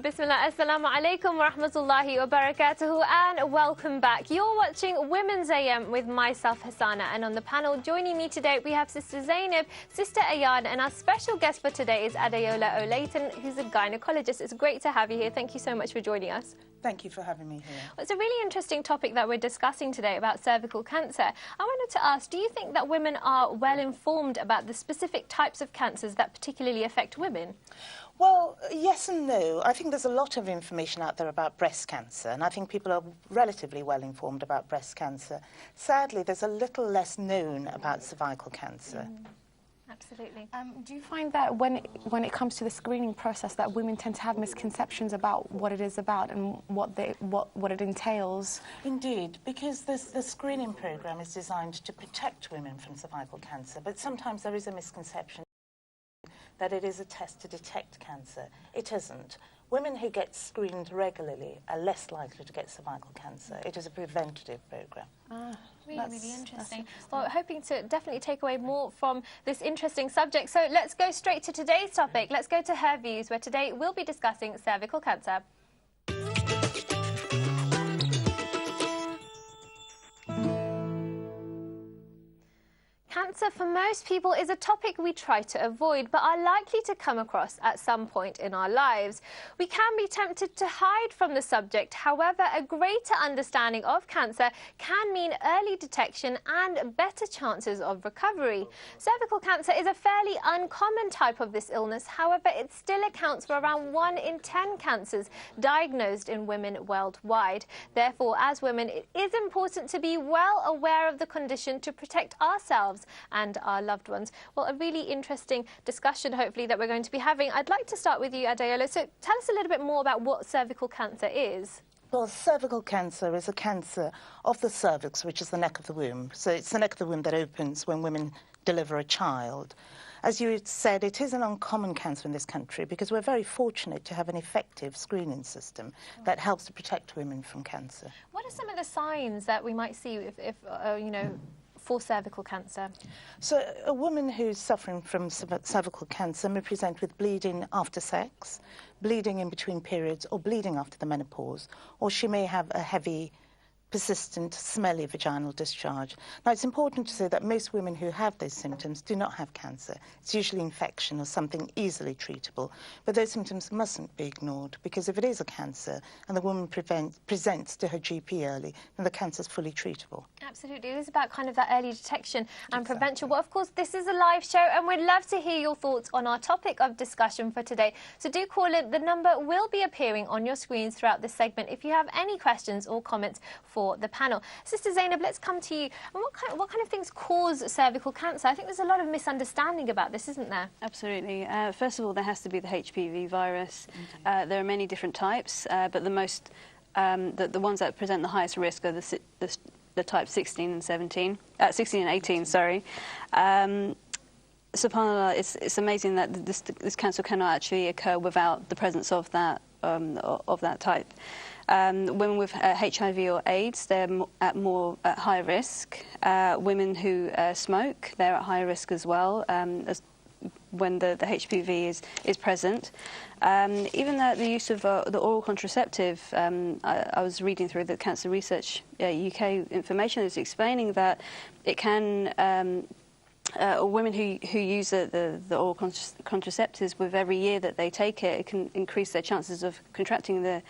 Bismillah, assalamu alaikum wa rahmatullahi wa barakatuhu, and welcome back. You're watching Women's AM with myself, Hassana, and on the panel joining me today we have Sister Zainab, Sister Ayad, and our special guest for today is Adeola Olayton, who's a gynecologist. It's great to have you here. Thank you so much for joining us. Thank you for having me here. It's a really interesting topic that we're discussing today about cervical cancer. I wanted to ask, do you think that women are well informed about the specific types of cancers that particularly affect women? Well, yes and no. I think there's a lot of information out there about breast cancer, and I think people are relatively well informed about breast cancer. Sadly, there's a little less known about cervical cancer. Absolutely. Do you find that when it comes to the screening process that women tend to have misconceptions about what it is about and what it entails? Indeed, because the screening programme is designed to protect women from cervical cancer, but sometimes there is a misconception that it is a test to detect cancer. It isn't. Women who get screened regularly are less likely to get cervical cancer. It is a preventative programme. Really interesting. Well, hoping to definitely take away more from this interesting subject. So let's go straight to today's topic. Let's go to Her Views, where today we'll be discussing cervical cancer. Cancer for most people is a topic we try to avoid, but are likely to come across at some point in our lives. We can be tempted to hide from the subject. However, a greater understanding of cancer can mean early detection and better chances of recovery. Cervical cancer is a fairly uncommon type of this illness. However, it still accounts for around 1 in 10 cancers diagnosed in women worldwide. Therefore, as women, it is important to be well aware of the condition to protect ourselves and our loved ones. Well, a really interesting discussion, hopefully, that we're going to be having. I'd like to start with you, Adeola. So tell us a little bit more about what cervical cancer is. Well, cervical cancer is a cancer of the cervix, which is the neck of the womb. So it's the neck of the womb that opens when women deliver a child. As you said, it is an uncommon cancer in this country because we're very fortunate to have an effective screening system that helps to protect women from cancer. What are some of the signs that we might see if you know, for cervical cancer? So a woman who's suffering from cervical cancer may present with bleeding after sex, bleeding in between periods, or bleeding after the menopause, or she may have a heavy, persistent, smelly vaginal discharge. Now, it's important to say that most women who have those symptoms do not have cancer. It's usually infection or something easily treatable. But those symptoms mustn't be ignored, because if it is a cancer and the woman presents to her GP early, then the cancer is fully treatable. Absolutely. It is about kind of that early detection and prevention. Well, of course, this is a live show, and we'd love to hear your thoughts on our topic of discussion for today. So do call in. The number will be appearing on your screens throughout this segment if you have any questions or comments for the panel. Sister Zainab, let's come to you. And what kind of things cause cervical cancer? I think there's a lot of misunderstanding about this, isn't there? Absolutely. First of all, there has to be the HPV virus. There are many different types, but the most, the ones that present the highest risk are the type 16 and 18, sorry. SubhanAllah, it's amazing that this cancer cannot actually occur without the presence of that type. Women with HIV or AIDS, they're more at high risk. Women who smoke, they're at high risk as well, when the HPV is present. Even the use of the oral contraceptive, I was reading through the Cancer Research UK information is explaining that it can women who use the oral contraceptives, with every year that they take it, it can increase their chances of contracting the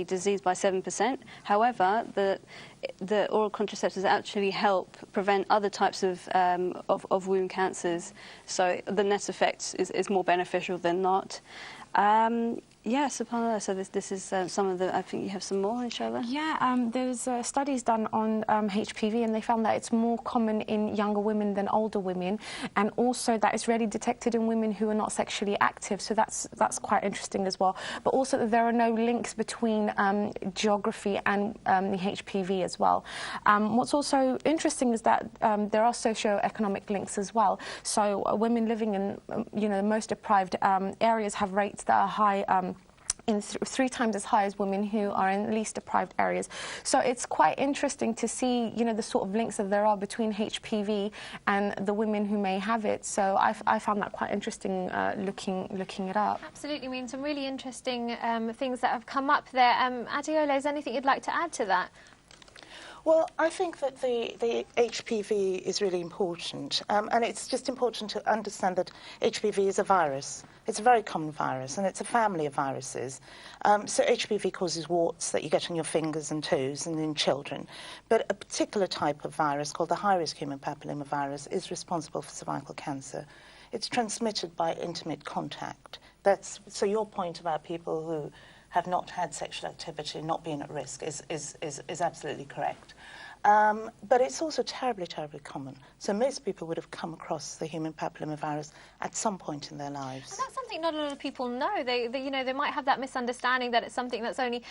disease by 7%. However, the oral contraceptives actually help prevent other types of womb cancers, so the net effect is more beneficial than not. Yeah, subhanAllah, so this is some of the, I think you have some more, inshallah? Yeah, there's studies done on HPV, and they found that it's more common in younger women than older women, and also that it's rarely detected in women who are not sexually active, so that's quite interesting as well. But also that there are no links between geography and the HPV as well. What's also interesting is that there are socio-economic links as well. So women living in, the most deprived areas have rates that are high three times as high as women who are in least deprived areas. So it's quite interesting to see, you know, the sort of links that there are between HPV and the women who may have it. So I found that quite interesting looking it up. Absolutely, I mean, some really interesting things that have come up there. Adeola, is there anything you'd like to add to that? Well, I think that the HPV is really important, and it's just important to understand that HPV is a virus. It's a very common virus, and it's a family of viruses. So HPV causes warts that you get on your fingers and toes and in children. But a particular type of virus called the high-risk human papillomavirus is responsible for cervical cancer. It's transmitted by intimate contact. So your point about people who have not had sexual activity, not being at risk, is absolutely correct. But it's also terribly, terribly common. So most people would have come across the human papillomavirus at some point in their lives. And that's something not a lot of people know. They they might have that misunderstanding that it's something that's only,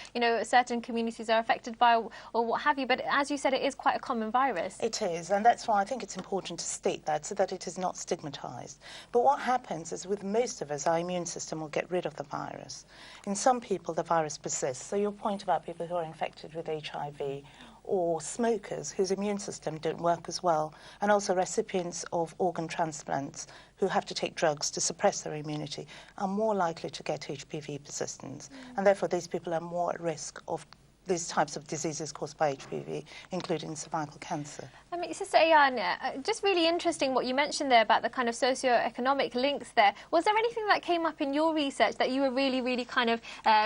certain communities are affected by or what have you. But as you said, it is quite a common virus. It is, and that's why I think it's important to state that so that it is not stigmatized. But what happens is with most of us, our immune system will get rid of the virus. In some people, the virus persists. So your point about people who are infected with HIV or smokers whose immune system don't work as well, and also recipients of organ transplants who have to take drugs to suppress their immunity are more likely to get HPV persistence. And therefore, these people are more at risk of these types of diseases caused by HPV, including cervical cancer. I mean, Sister Ayan, just really interesting what you mentioned there about the kind of socio-economic links there. Was there anything that came up in your research that you were really, really kind of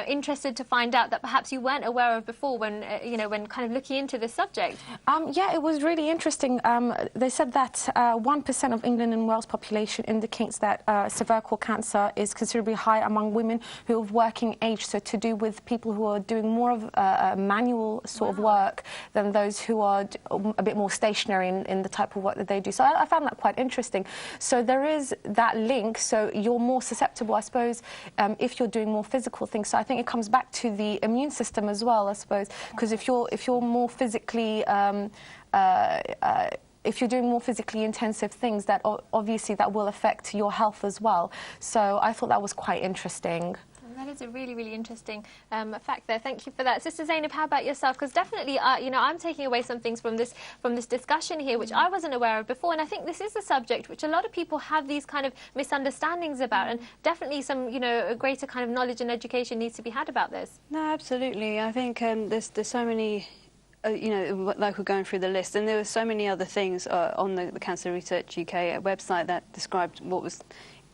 interested to find out that perhaps you weren't aware of before when, when kind of looking into this subject? Yeah, it was really interesting. They said that 1% of England and Wales population indicates that cervical cancer is considerably high among women who are of working age, so to do with people who are doing more of manual sort of work than those who are a bit more stationary in the type of work that they do. So I found that quite interesting. So there is that link, so you're more susceptible, I suppose, if you're doing more physical things. So I think it comes back to the immune system as well, I suppose, because if you're more physically if you're doing more physically intensive things, that obviously that will affect your health as well. So I thought that was quite interesting. That is a really, really interesting fact there. Thank you for that. Sister Zainab, how about yourself? Because definitely, I'm taking away some things from this discussion here, which I wasn't aware of before. And I think this is a subject which a lot of people have these kind of misunderstandings about. And definitely some, a greater kind of knowledge and education needs to be had about this. No, absolutely. I think there's so many... like we're going through the list, and there were so many other things on the Cancer Research UK website that described what was,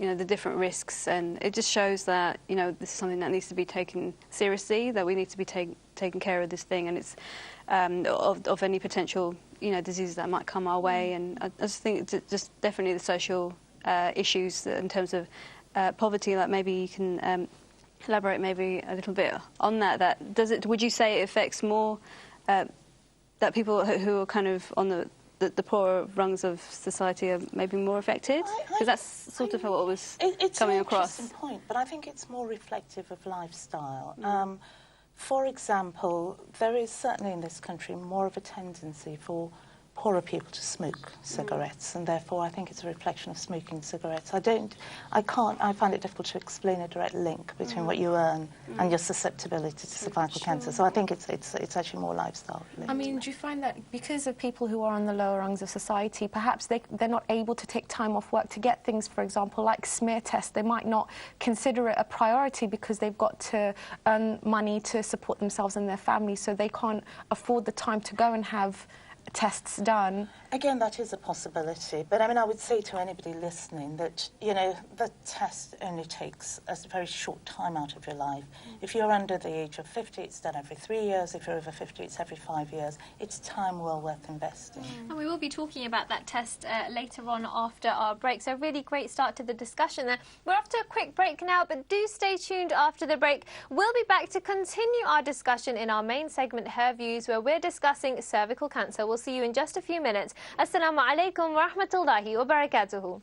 the different risks, and it just shows that, this is something that needs to be taken seriously, that we need to be taking care of this thing, and it's of any potential, diseases that might come our way, and I just think it's just definitely the social issues in terms of poverty, like maybe you can elaborate maybe a little bit on that. Would you say it affects more that people who are kind of on the poorer rungs of society are maybe more affected? Because that's sort of what was coming across. It's an interesting point, but I think it's more reflective of lifestyle. For example, there is certainly in this country more of a tendency for poorer people to smoke cigarettes, and therefore I think it's a reflection of smoking cigarettes. I find it difficult to explain a direct link between what you earn and your susceptibility to cervical cancer. So I think it's actually more lifestyle related. I mean, do you find that because of people who are on the lower rungs of society, perhaps they're not able to take time off work to get things, for example, like smear tests? They might not consider it a priority because they've got to earn money to support themselves and their family, so they can't afford the time to go and have tests done. Again, that is a possibility, but I mean, I would say to anybody listening that, the test only takes a very short time out of your life. If you're under the age of 50, it's done every 3 years. If you're over 50, it's every 5 years. It's time well worth investing. And we will be talking about that test later on after our break. So a really great start to the discussion there. We're off to a quick break now, but do stay tuned after the break. We'll be back to continue our discussion in our main segment, Her Views, where we're discussing cervical cancer. We'll see you in just a few minutes. Assalamu alaikum wa rahmatullahi wa barakatuhu.